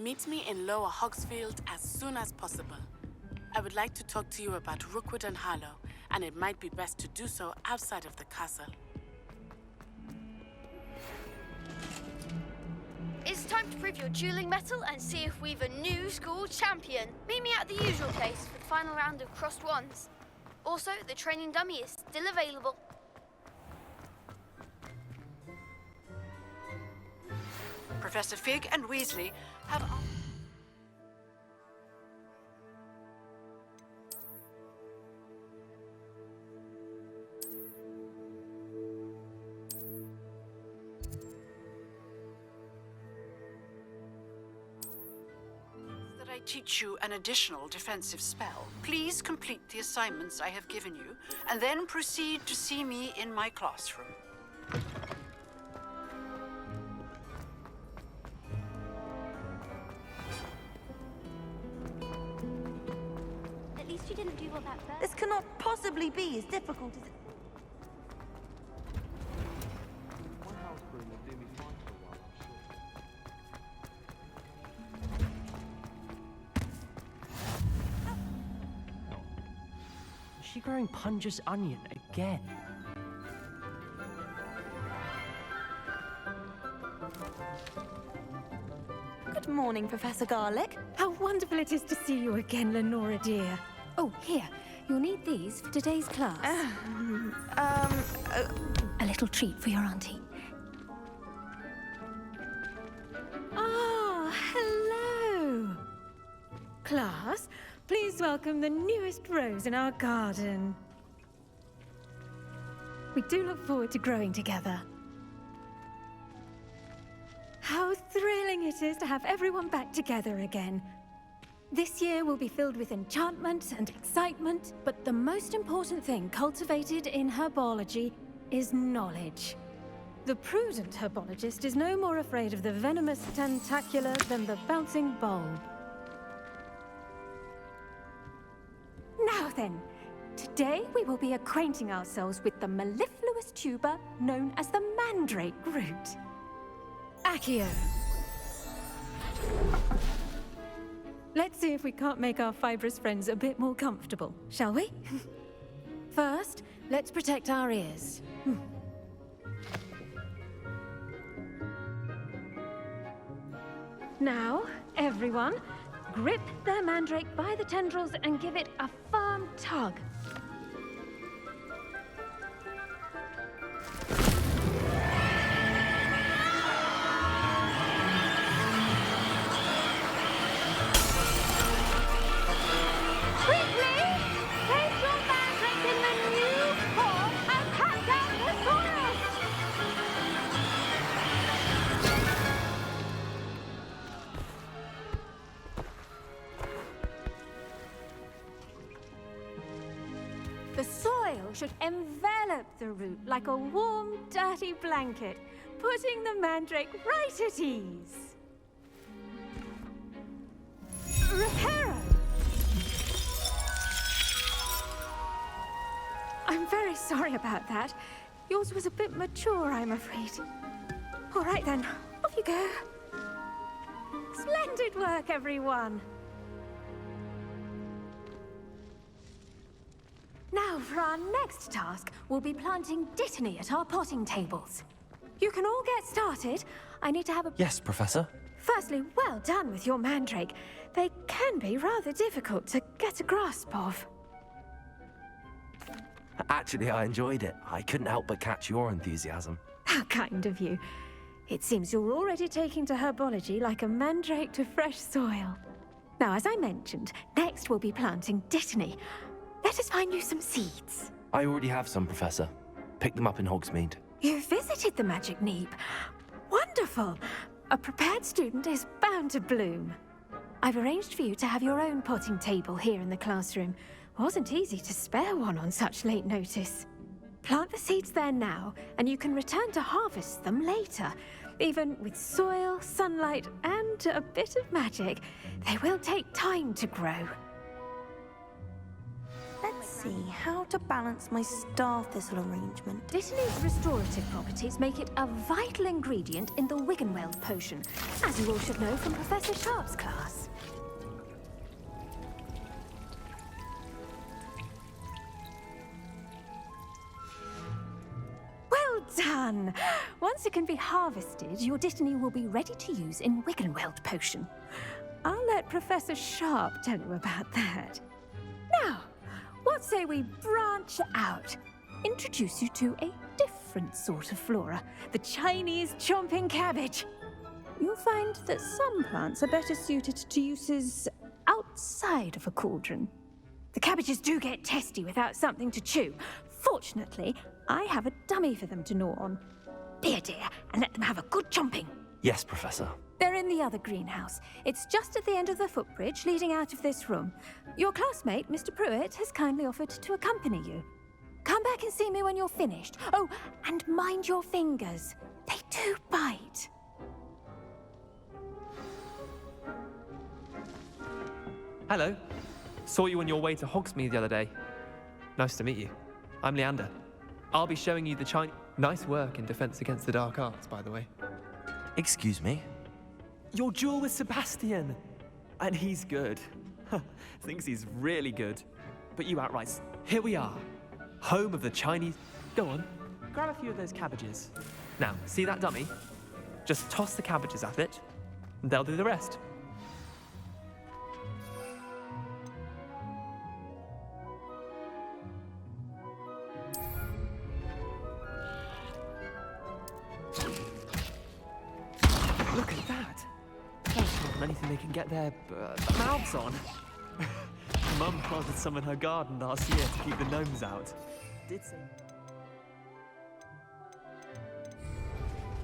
Meet me in Lower Hogsfield as soon as possible. I would like to talk to you about Rookwood and Harlow, and it might be best to do so outside of the castle. It's time to prove your dueling mettle and see if we've a new school champion. Meet me at the usual place for the final round of crossed wands. Also, the training dummy is still available. Professor Fig and Weasley have... that I teach you an additional defensive spell. Please complete the assignments I have given you, and then proceed to see me in my classroom. At least you didn't do all that first. This cannot possibly be as difficult as it... One house broom will do me fine for a while, I'm sure. Is she growing Punja's onion again? Good morning, Professor Garlick. How wonderful it is to see you again, Lenora dear. Oh, here. You'll need these for today's class. A little treat for your auntie. Ah, hello. Class, please welcome the newest rose in our garden. We do look forward to growing together. How thrilling it is to have everyone back together again. This year will be filled with enchantment and excitement, but the most important thing cultivated in herbology is knowledge. The prudent herbologist is no more afraid of the venomous tentacular than the bouncing bulb. Now then, today we will be acquainting ourselves with the mellifluous tuber known as the mandrake root. Accio. Let's see if we can't make our fibrous friends a bit more comfortable, shall we? First, let's protect our ears. Now, everyone, grip their mandrake by the tendrils and give it a firm tug. The soil should envelop the root like a warm, dirty blanket, putting the mandrake right at ease. Reparo! I'm very sorry about that. Yours was a bit mature, I'm afraid. All right then, off you go. Splendid work, everyone. Now, for our next task, we'll be planting dittany at our potting tables. You can all get started. I need to have a... Yes, Professor. Firstly, well done with your mandrake. They can be rather difficult to get a grasp of. Actually, I enjoyed it. I couldn't help but catch your enthusiasm. How kind of you. It seems you're already taking to herbology like a mandrake to fresh soil. Now, as I mentioned, next we'll be planting dittany. Let us find you some seeds. I already have some, Professor. Picked them up in Hogsmeade. You visited the Magic Neep. Wonderful. A prepared student is bound to bloom. I've arranged for you to have your own potting table here in the classroom. Wasn't easy to spare one on such late notice. Plant the seeds there now, and you can return to harvest them later. Even with soil, sunlight, and a bit of magic, they will take time to grow. Let's see how to balance my star thistle arrangement. Dittany's restorative properties make it a vital ingredient in the Wiggenweld potion, as you all should know from Professor Sharp's class. Well done! Once it can be harvested, your Dittany will be ready to use in Wiggenweld potion. I'll let Professor Sharp tell you about that. Now, what say we branch out? Introduce you to a different sort of flora, the Chinese chomping cabbage. You'll find that some plants are better suited to uses outside of a cauldron. The cabbages do get testy without something to chew. Fortunately, I have a dummy for them to gnaw on. Be a dear and let them have a good chomping. Yes, Professor. They're in the other greenhouse. It's just at the end of the footbridge leading out of this room. Your classmate, Mr. Pruitt, has kindly offered to accompany you. Come back and see me when you're finished. Oh, and mind your fingers. They do bite. Hello. Saw you on your way to Hogsmeade the other day. Nice to meet you. I'm Leander. I'll be showing you the Chinese... Nice work in Defense Against the Dark Arts, by the way. Excuse me? Your duel with Sebastian! And he's good. Thinks he's really good. But you outright... Here we are. Home of the Chinese... Go on. Grab a few of those cabbages. Now, see that dummy? Just toss the cabbages at it, and they'll do the rest. Look at that! That's not anything they can get their mouths on. Mum planted some in her garden last year to keep the gnomes out. Did say.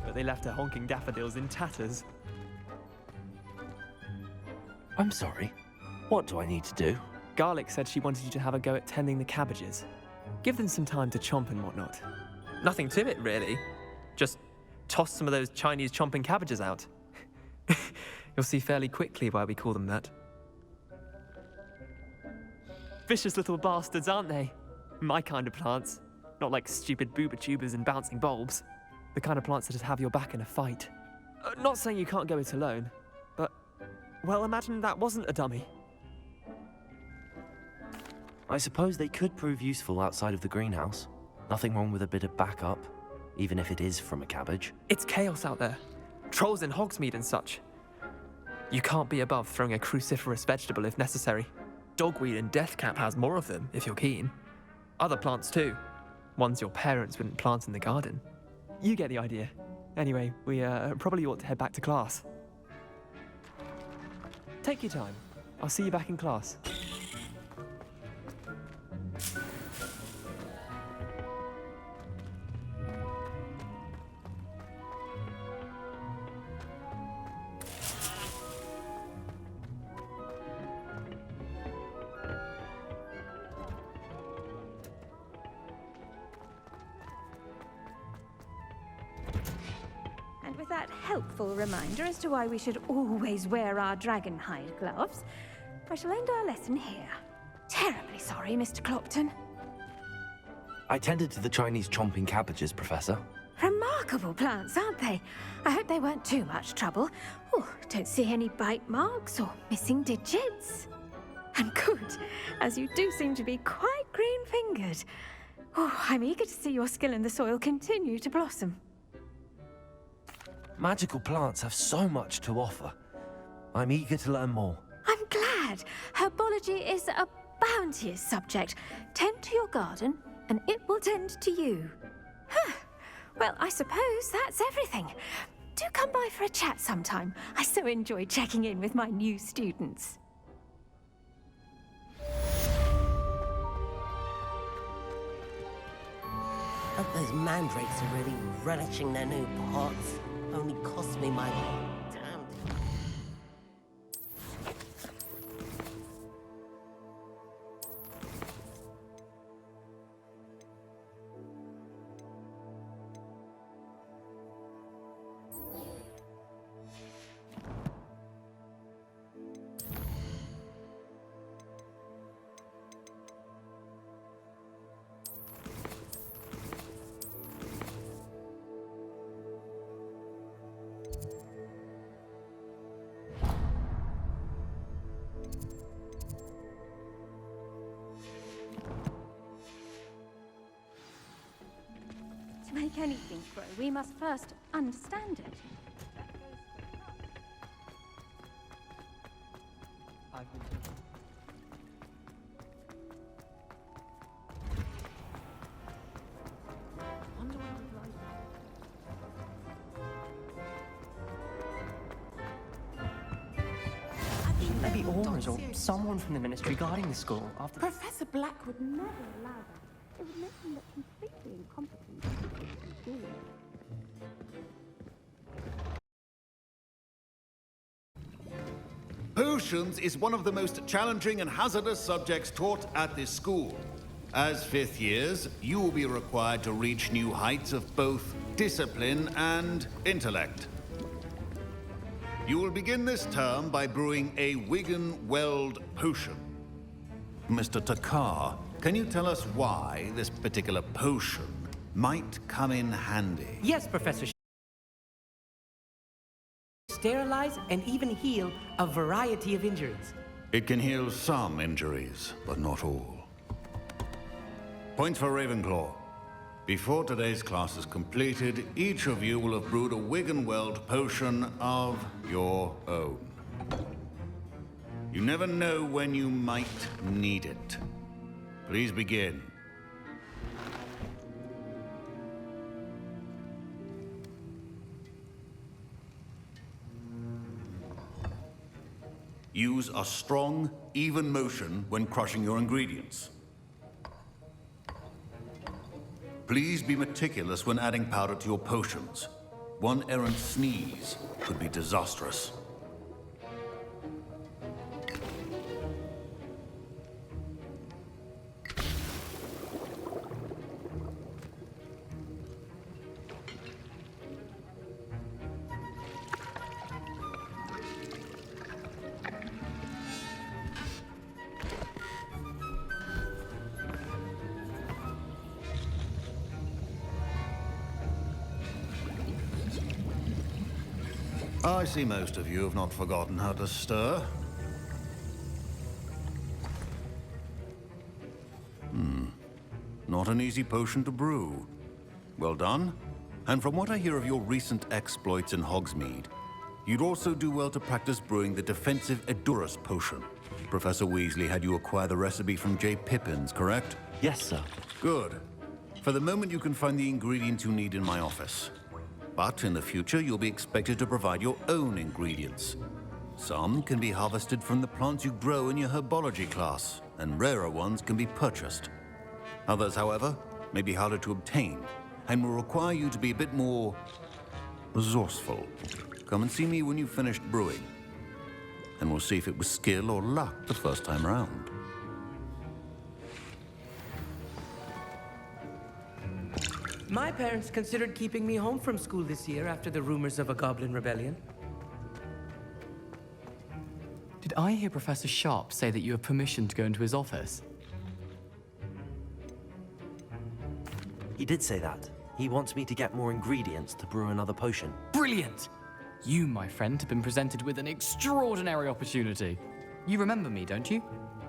But they left her honking daffodils in tatters. I'm sorry. What do I need to do? Garlic said she wanted you to have a go at tending the cabbages. Give them some time to chomp and whatnot. Nothing to it, really. Just toss some of those Chinese chomping cabbages out. You'll see fairly quickly why we call them that. Vicious little bastards, aren't they? My kind of plants. Not like stupid booba tubers and bouncing bulbs. The kind of plants that just have your back in a fight. Not saying you can't go it alone, but... Well, imagine that wasn't a dummy. I suppose they could prove useful outside of the greenhouse. Nothing wrong with a bit of backup, even if it is from a cabbage. It's chaos out there. Trolls in Hogsmeade and such. You can't be above throwing a cruciferous vegetable if necessary. Dogweed and deathcap has more of them, if you're keen. Other plants too. Ones your parents wouldn't plant in the garden. You get the idea. Anyway, we probably ought to head back to class. Take your time. I'll see you back in class. And with that helpful reminder as to why we should always wear our dragon hide gloves, I shall end our lesson here. Terribly sorry, Mr. Clopton. I tended to the Chinese chomping cabbages, Professor. Remarkable plants, aren't they? I hope they weren't too much trouble. Oh, don't see any bite marks or missing digits. And good, as you do seem to be quite green-fingered. Oh, I'm eager to see your skill in the soil continue to blossom. Magical plants have so much to offer. I'm eager to learn more. I'm glad. Herbology is a bounteous subject. Tend to your garden, and it will tend to you. Huh. Well, I suppose that's everything. Do come by for a chat sometime. I so enjoy checking in with my new students. Hope those mandrakes are really relishing their new pots. Only cost me my damn... To make anything grow, we must first understand it. Maybe Aurors or someone from the ministry guarding the school after... Professor Black would never allow that. It would make him look completely incompetent. Potions is one of the most challenging and hazardous subjects taught at this school. As fifth years, you will be required to reach new heights of both discipline and intellect. You will begin this term by brewing a Wigan-Weld potion. Mr. Takar, can you tell us why this particular potion might come in handy? Yes, Professor. Sterilize and even heal a variety of injuries. It can heal some injuries, but not all. Points for Ravenclaw. Before today's class is completed, each of you will have brewed a Wigan-Weld potion of your own. You never know when you might need it. Please begin. Use a strong, even motion when crushing your ingredients. Please be meticulous when adding powder to your potions. One errant sneeze could be disastrous. I see most of you have not forgotten how to stir. Not an easy potion to brew. Well done. And from what I hear of your recent exploits in Hogsmeade, you'd also do well to practice brewing the defensive Edurus potion. Professor Weasley had you acquire the recipe from J. Pippins, correct? Yes, sir. Good. For the moment, you can find the ingredients you need in my office. But in the future, you'll be expected to provide your own ingredients. Some can be harvested from the plants you grow in your herbology class, and rarer ones can be purchased. Others, however, may be harder to obtain, and will require you to be a bit more resourceful. Come and see me when you've finished brewing, and we'll see if it was skill or luck the first time round. My parents considered keeping me home from school this year after the rumors of a goblin rebellion. Did I hear Professor Sharp say that you have permission to go into his office? He did say that. He wants me to get more ingredients to brew another potion. Brilliant! You, my friend, have been presented with an extraordinary opportunity. You remember me, don't you?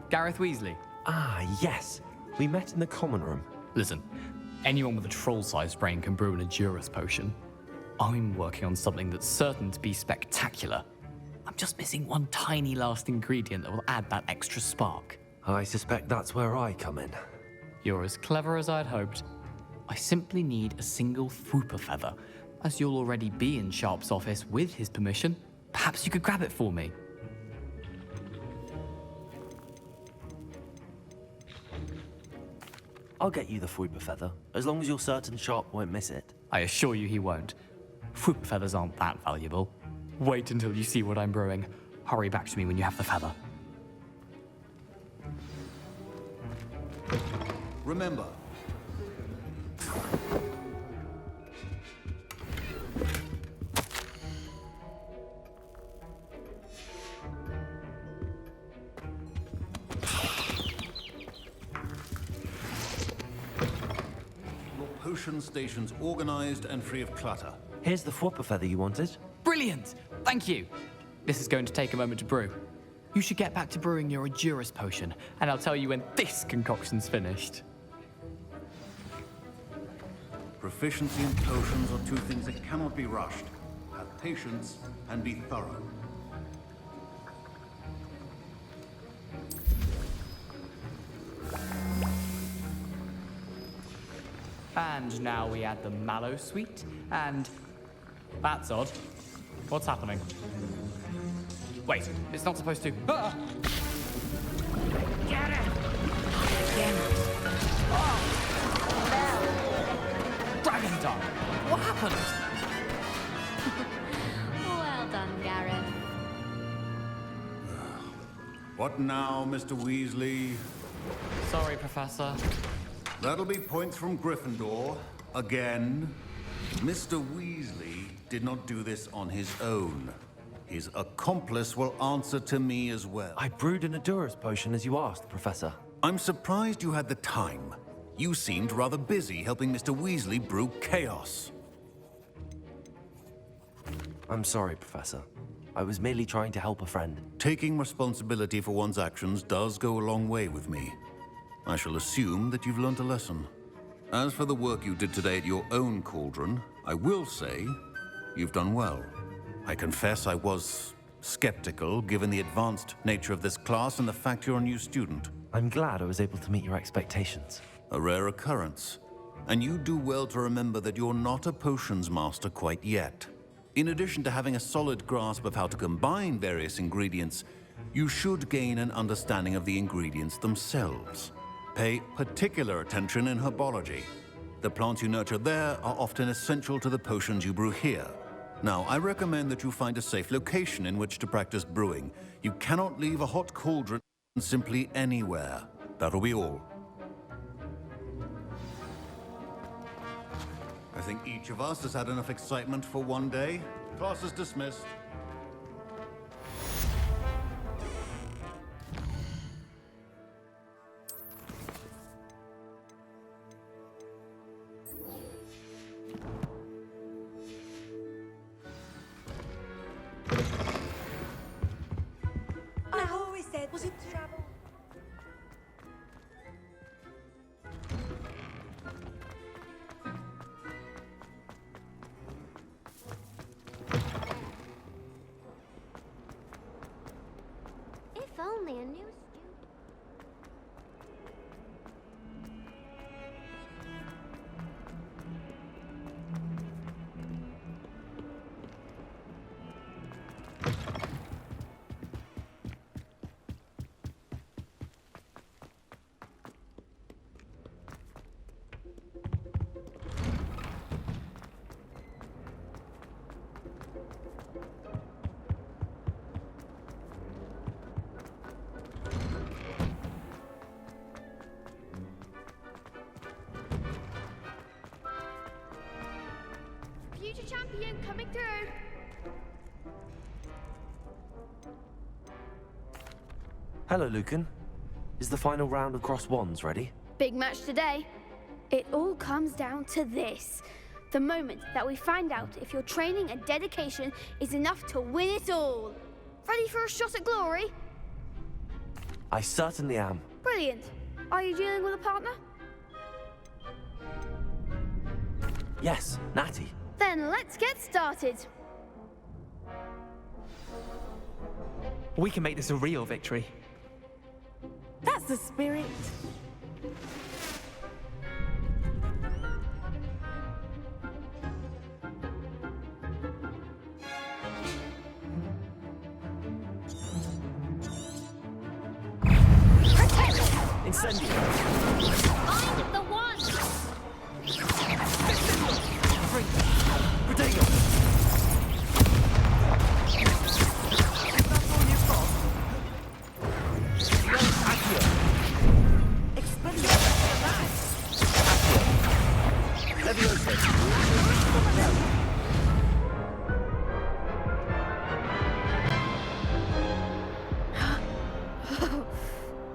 Gareth Weasley. Ah, yes. We met in the common room. Listen, anyone with a troll-sized brain can brew an Edurus potion. I'm working on something that's certain to be spectacular. I'm just missing one tiny last ingredient that will add that extra spark. I suspect that's where I come in. You're as clever as I'd hoped. I simply need a single Fwooper feather. As you'll already be in Sharp's office with his permission, perhaps you could grab it for me. I'll get you the Fwooper feather, as long as you're certain Sharp won't miss it. I assure you he won't. Fwooper feathers aren't that valuable. Wait until you see what I'm brewing. Hurry back to me when you have the feather. Remember, potion stations organized and free of clutter. Here's the Fwooper feather you wanted. Brilliant! Thank you! This is going to take a moment to brew. You should get back to brewing your Edurus potion, and I'll tell you when this concoction's finished. Proficiency and potions are two things that cannot be rushed. Have patience and be thorough. And now we add the mallow sweet, and that's odd. What's happening? Wait, it's not supposed to. Ah! Get it! Dragon Tongue! What happened? Well done, Gareth. What now, Mr. Weasley? Sorry, Professor. That'll be points from Gryffindor. Again. Mr. Weasley did not do this on his own. His accomplice will answer to me as well. I brewed an Adurus potion as you asked, Professor. I'm surprised you had the time. You seemed rather busy helping Mr. Weasley brew chaos. I'm sorry, Professor. I was merely trying to help a friend. Taking responsibility for one's actions does go a long way with me. I shall assume that you've learnt a lesson. As for the work you did today at your own cauldron, I will say you've done well. I confess I was skeptical, given the advanced nature of this class and the fact you're a new student. I'm glad I was able to meet your expectations. A rare occurrence. And you do well to remember that you're not a potions master quite yet. In addition to having a solid grasp of how to combine various ingredients, you should gain an understanding of the ingredients themselves. Pay particular attention in herbology. The plants you nurture there are often essential to the potions you brew here. Now, I recommend that you find a safe location in which to practice brewing. You cannot leave a hot cauldron simply anywhere. That'll be all. I think each of us has had enough excitement for one day. Class is dismissed. I always said, was it trouble? If only a new student. Future champion coming through. Hello, Lucan. Is the final round of Cross Wands ready? Big match today. It all comes down to this. The moment that we find out if your training and dedication is enough to win it all. Ready for a shot at glory? I certainly am. Brilliant. Are you dealing with a partner? Yes, Natty. Then let's get started. We can make this a real victory. That's the spirit. Incendio. I'm the one! Protego. That's all you've got? Accio. Expendio. Accio. Leviosa.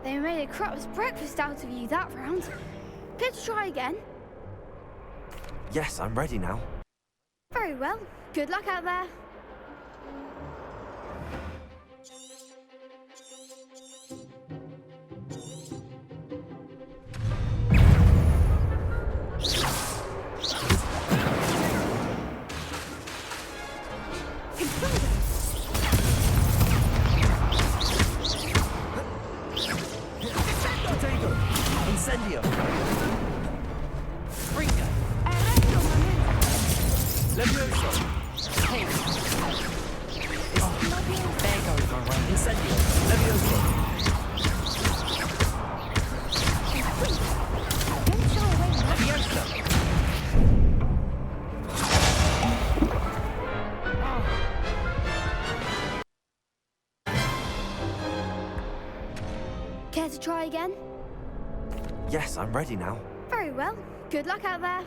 They made a crap's breakfast out of you that round. Care to try again? Yes, I'm ready now. Very well. Good luck out there. Potato! Incendio! Springer! Levioso! Hey! There goes my run. Incendio! Levioso! Care to try again? Yes, I'm ready now. Very well. Good luck out there.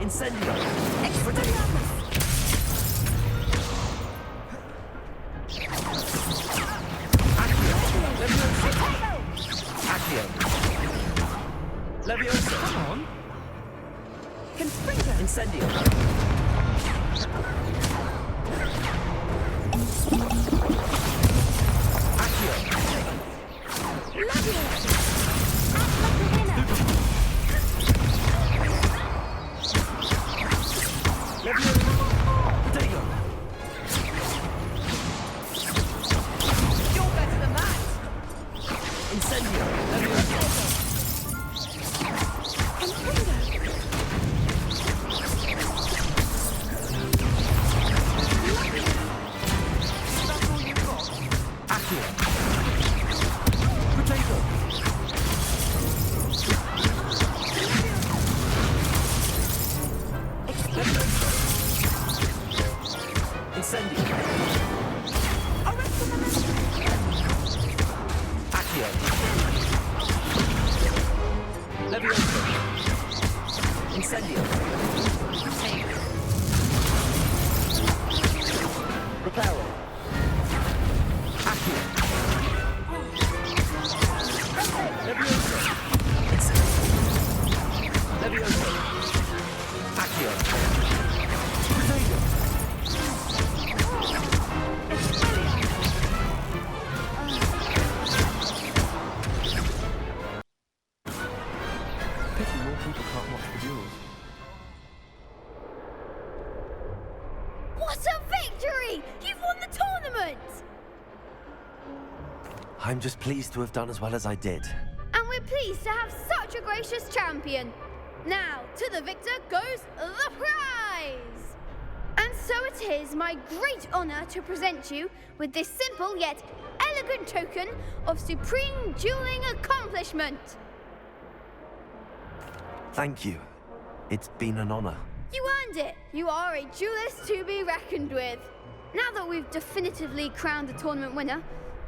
Incendio! Expedite! Accio! Levioso! Come on! Conspringa! Incendio! Accio! Levioso! Levioso! Potato! You're better than that! Incendio! Levioso! Accio! Potato! Incendio! Accio! Levioso! Incendio! Reparo! Accio! Levioso! Levioso! Accio! Potato! Pity more people can't watch the duels. What a victory! You've won the tournament! I'm just pleased to have done as well as I did. And we're pleased to have such a gracious champion. Now, to the victor goes the prize! And so it is my great honor to present you with this simple yet elegant token of supreme dueling accomplishment. Thank you. It's been an honor. You earned it. You are a duelist to be reckoned with. Now that we've definitively crowned the tournament winner,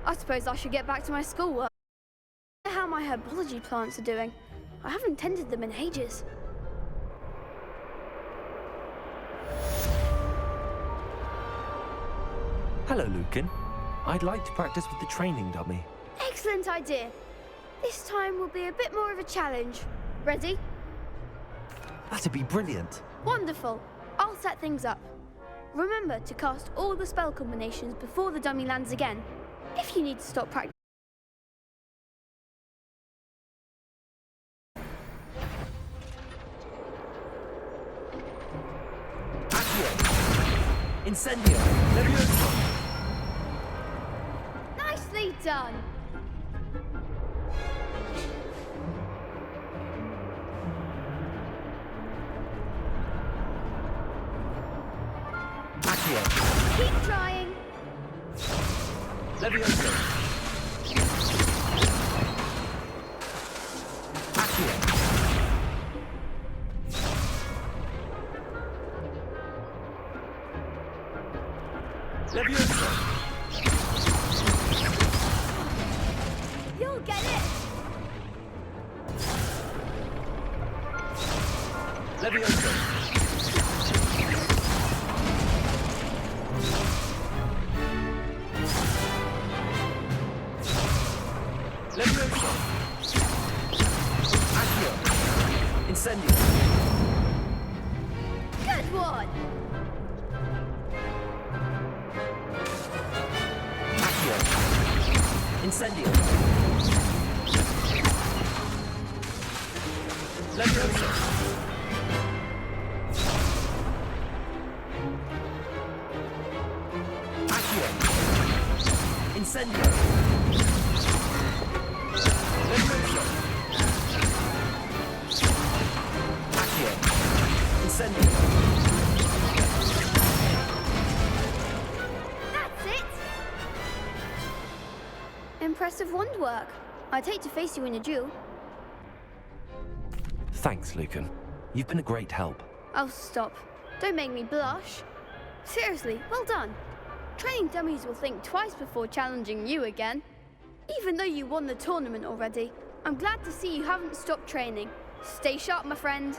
I suppose I should get back to my schoolwork. I wonder how my herbology plants are doing. I haven't tended them in ages. Hello, Lucan. I'd like to practice with the training dummy. Excellent idea. This time will be a bit more of a challenge. Ready? That'd be brilliant. Wonderful. I'll set things up. Remember to cast all the spell combinations before the dummy lands again. If you need to stop practicing. Incendio! Levioso! Nicely done! Accio! Keep trying! Levioso! Accio! Levioso! You'll get it! Levioso! Levioso! Accio! Incendio! Good one! Accio! Incendio! Leviosa! Accio! Incendio! Leviosa! Accio! Incendio! That's it! Impressive wand work. I'd hate to face you in a duel. Thanks, Lucan. You've been a great help. Oh, stop. Don't make me blush. Seriously, well done. Training dummies will think twice before challenging you again. Even though you won the tournament already, I'm glad to see you haven't stopped training. Stay sharp, my friend.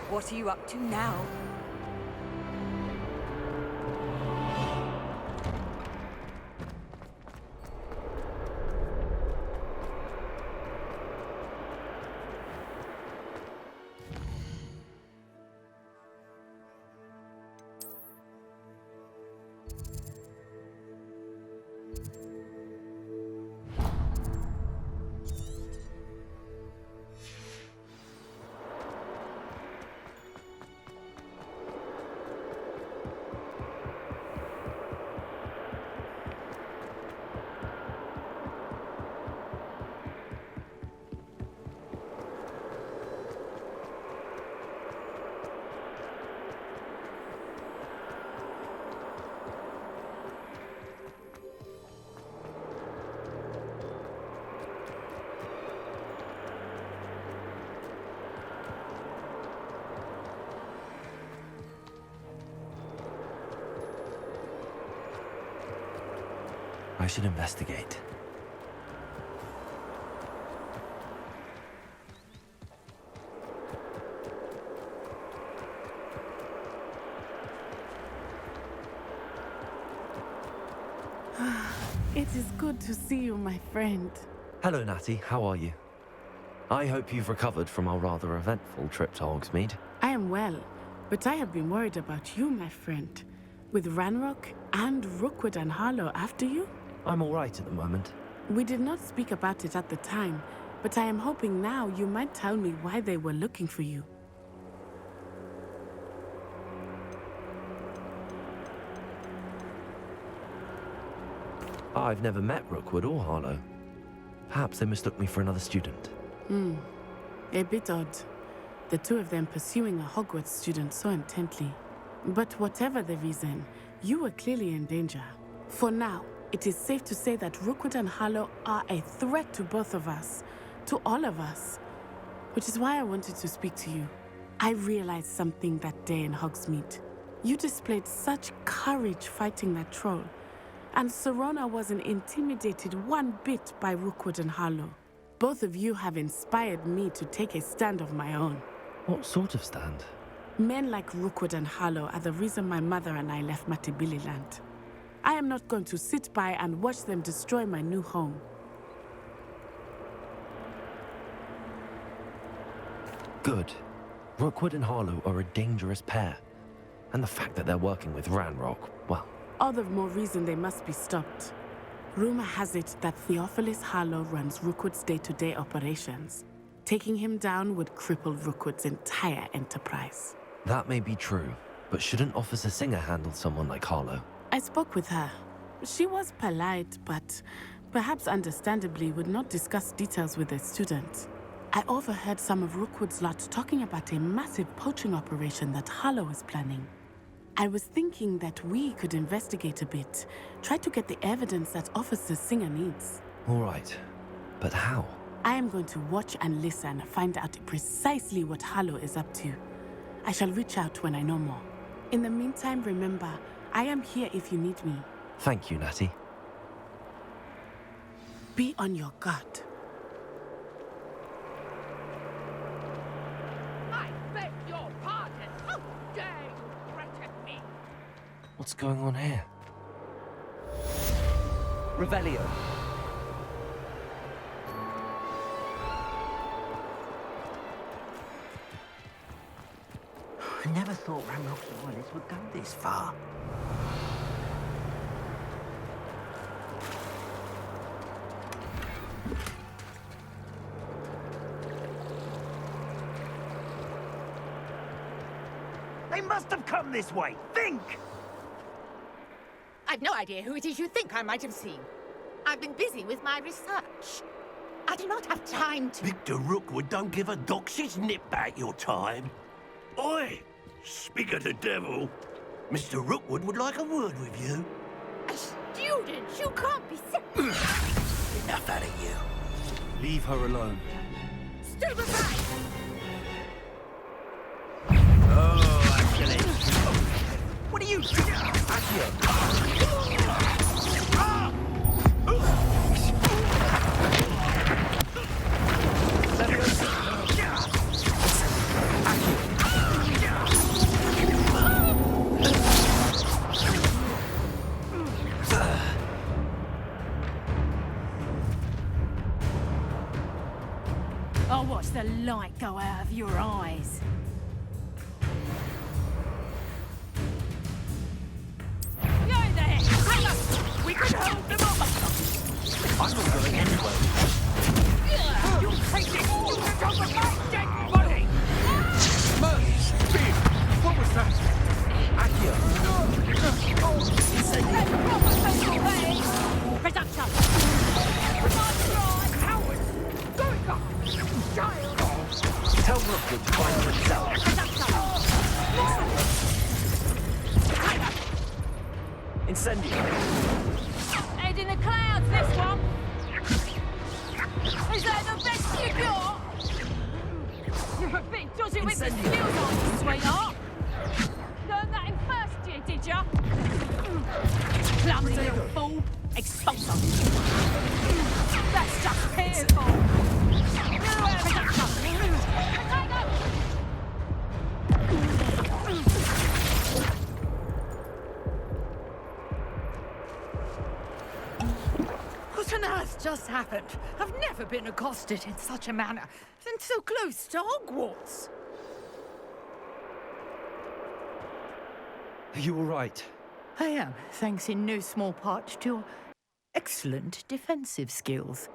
What are you up to now? I should investigate. It is good to see you, my friend. Hello, Natty. How are you? I hope you've recovered from our rather eventful trip to Hogsmeade. I am well, but I have been worried about you, my friend. With Ranrock and Rookwood and Harlow after you? I'm all right at the moment. We did not speak about it at the time, but I am hoping now you might tell me why they were looking for you. I've never met Rookwood or Harlow. Perhaps they mistook me for another student. A bit odd. The two of them pursuing a Hogwarts student so intently. But whatever the reason, you were clearly in danger. For now, it is safe to say that Rookwood and Harlow are a threat to both of us, to all of us. Which is why I wanted to speak to you. I realized something that day in Hogsmeade. You displayed such courage fighting that troll, and Serona wasn't intimidated one bit by Rookwood and Harlow. Both of you have inspired me to take a stand of my own. What sort of stand? Men like Rookwood and Harlow are the reason my mother and I left Matibili-land. I am not going to sit by and watch them destroy my new home. Good. Rookwood and Harlow are a dangerous pair. And the fact that they're working with Ranrock, well... All the more reason they must be stopped. Rumor has it that Theophilus Harlow runs Rookwood's day-to-day operations. Taking him down would cripple Rookwood's entire enterprise. That may be true, but shouldn't Officer Singer handle someone like Harlow? I spoke with her. She was polite, but perhaps understandably would not discuss details with a student. I overheard some of Rookwood's lot talking about a massive poaching operation that Harlow is planning. I was thinking that we could investigate a bit, try to get the evidence that Officer Singer needs. All right, but how? I am going to watch and listen, find out precisely what Harlow is up to. I shall reach out when I know more. In the meantime, remember, I am here if you need me. Thank you, Natty. Be on your guard. I beg your pardon. How dare you threaten me? What's going on here? Revelio. I never thought Ramrocky Wireless would go this far. They must have come this way. Think! I've no idea who it is you think I might have seen. I've been busy with my research. I do not have time to... Victor Rookwood don't give a doxy's nip back your time. Oi! Speak of the devil. Mr. Rookwood would like a word with you. A student? You can't be serious. Enough out of you. Leave her alone. Stupefy! Oh, actually. What are you doing? I'll watch the light go out of your eyes. Yo there! Hang on! We can hold them up! I'm not going anywhere. You take this student over my dead body! What was that? Production! Cowards! Going on! Child! Tell Rookwood to find for himself. Incendiary. Head in the clouds, this one! Is that the best you got? You're a bit dodgy with the skills, aren't you, sweetheart? Learned that in first year, did ya? Clumsy little fool. Expose them. That's just pitiful. What on earth just happened? I've never been accosted in such a manner, and so close to Hogwarts. Are you all right? I am, thanks in no small part to your excellent defensive skills.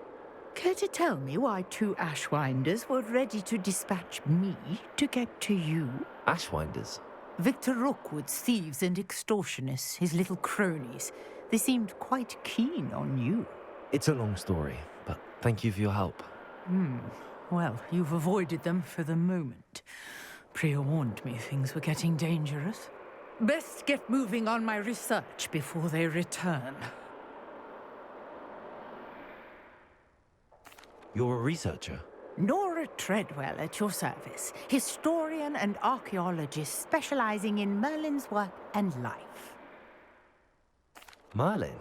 Care to tell me why two Ashwinders were ready to dispatch me to get to you? Ashwinders? Victor Rookwood's thieves and extortionists, his little cronies. They seemed quite keen on you. It's a long story, but thank you for your help. Well, you've avoided them for the moment. Priya warned me things were getting dangerous. Best get moving on my research before they return. You're a researcher? Nora Treadwell at your service, historian and archaeologist specializing in Merlin's work and life. Merlin?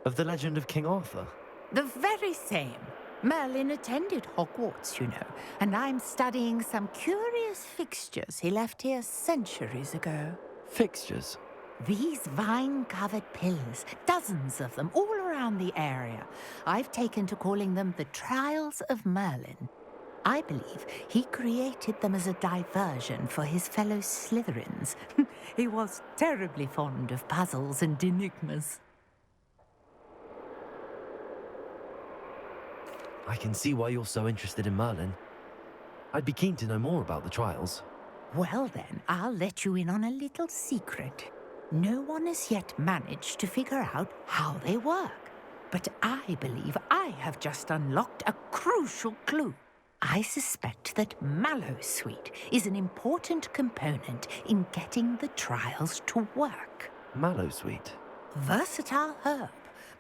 Of the legend of King Arthur? The very same. Merlin attended Hogwarts, you know, and I'm studying some curious fixtures he left here centuries ago. Fixtures? These vine-covered pillars, dozens of them, all around the area. I've taken to calling them the Trials of Merlin. I believe he created them as a diversion for his fellow Slytherins. He was terribly fond of puzzles and enigmas. I can see why you're so interested in Merlin. I'd be keen to know more about the trials. Well then, I'll let you in on a little secret. No one has yet managed to figure out how they work. But I believe I have just unlocked a crucial clue. I suspect that Mallowsweet is an important component in getting the trials to work. Mallowsweet? Versatile herb.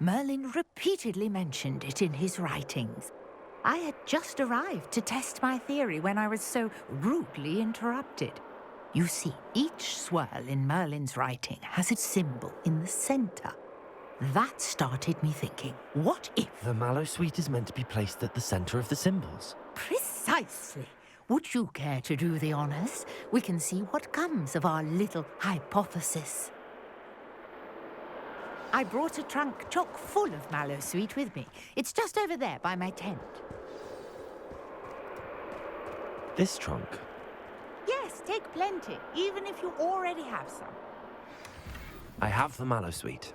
Merlin repeatedly mentioned it in his writings. I had just arrived to test my theory when I was so rudely interrupted. You see, each swirl in Merlin's writing has a symbol in the center. That started me thinking, what if... The Mallowsweet is meant to be placed at the center of the symbols. Precisely. Would you care to do the honors? We can see what comes of our little hypothesis. I brought a trunk chock full of Mallowsweet with me. It's just over there by my tent. This trunk? Yes, take plenty, even if you already have some. I have the mallow sweet.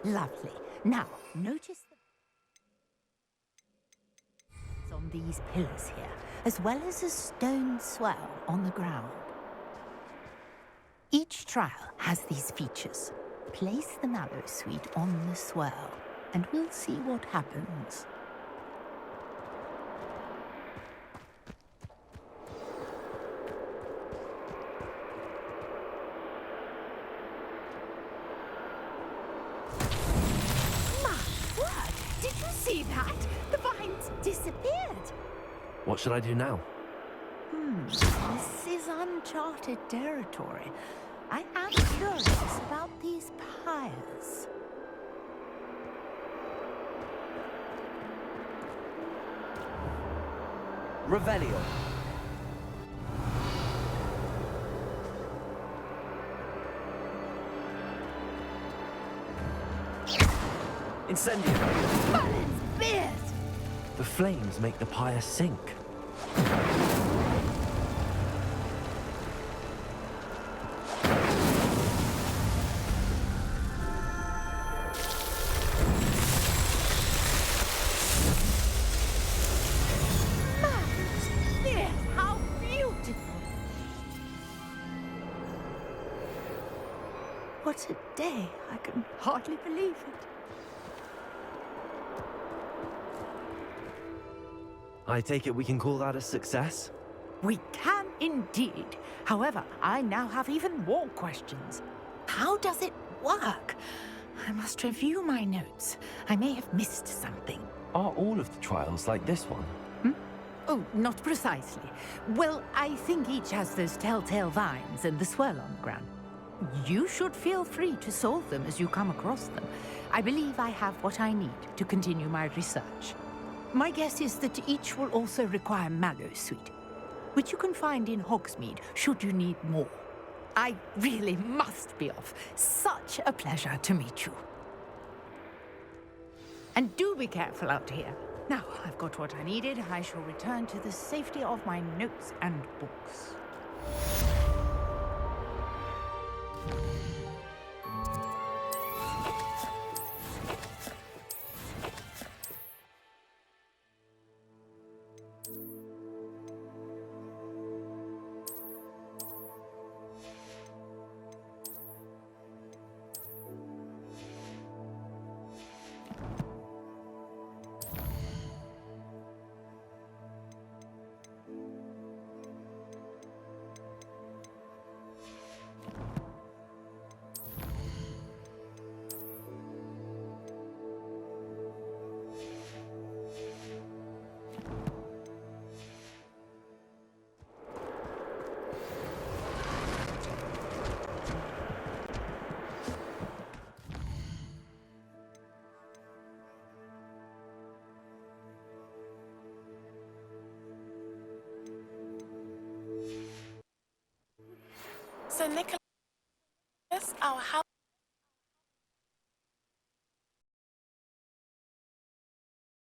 Lovely. Now, notice the on these pillars here, as well as a stone swell on the ground. Each trial has these features. Place the mallow sweet on the swell, and we'll see what happens. Did you see that? The vines disappeared. What should I do now? This is uncharted territory. I am curious about these pyres. Revelio. Incendio. Balance beard! The flames make the pyre sink. How beautiful! What a day! I can hardly believe it. I take it we can call that a success? We can indeed. However, I now have even more questions. How does it work? I must review my notes. I may have missed something. Are all of the trials like this one? Oh, not precisely. Well, I think each has those telltale vines and the swirl on the ground. You should feel free to solve them as you come across them. I believe I have what I need to continue my research. My guess is that each will also require mallow sweet, which you can find in Hogsmeade should you need more. I really must be off. Such a pleasure to meet you. And do be careful out here. Now, I've got what I needed. I shall return to the safety of my notes and books. Sir Nicholas, our house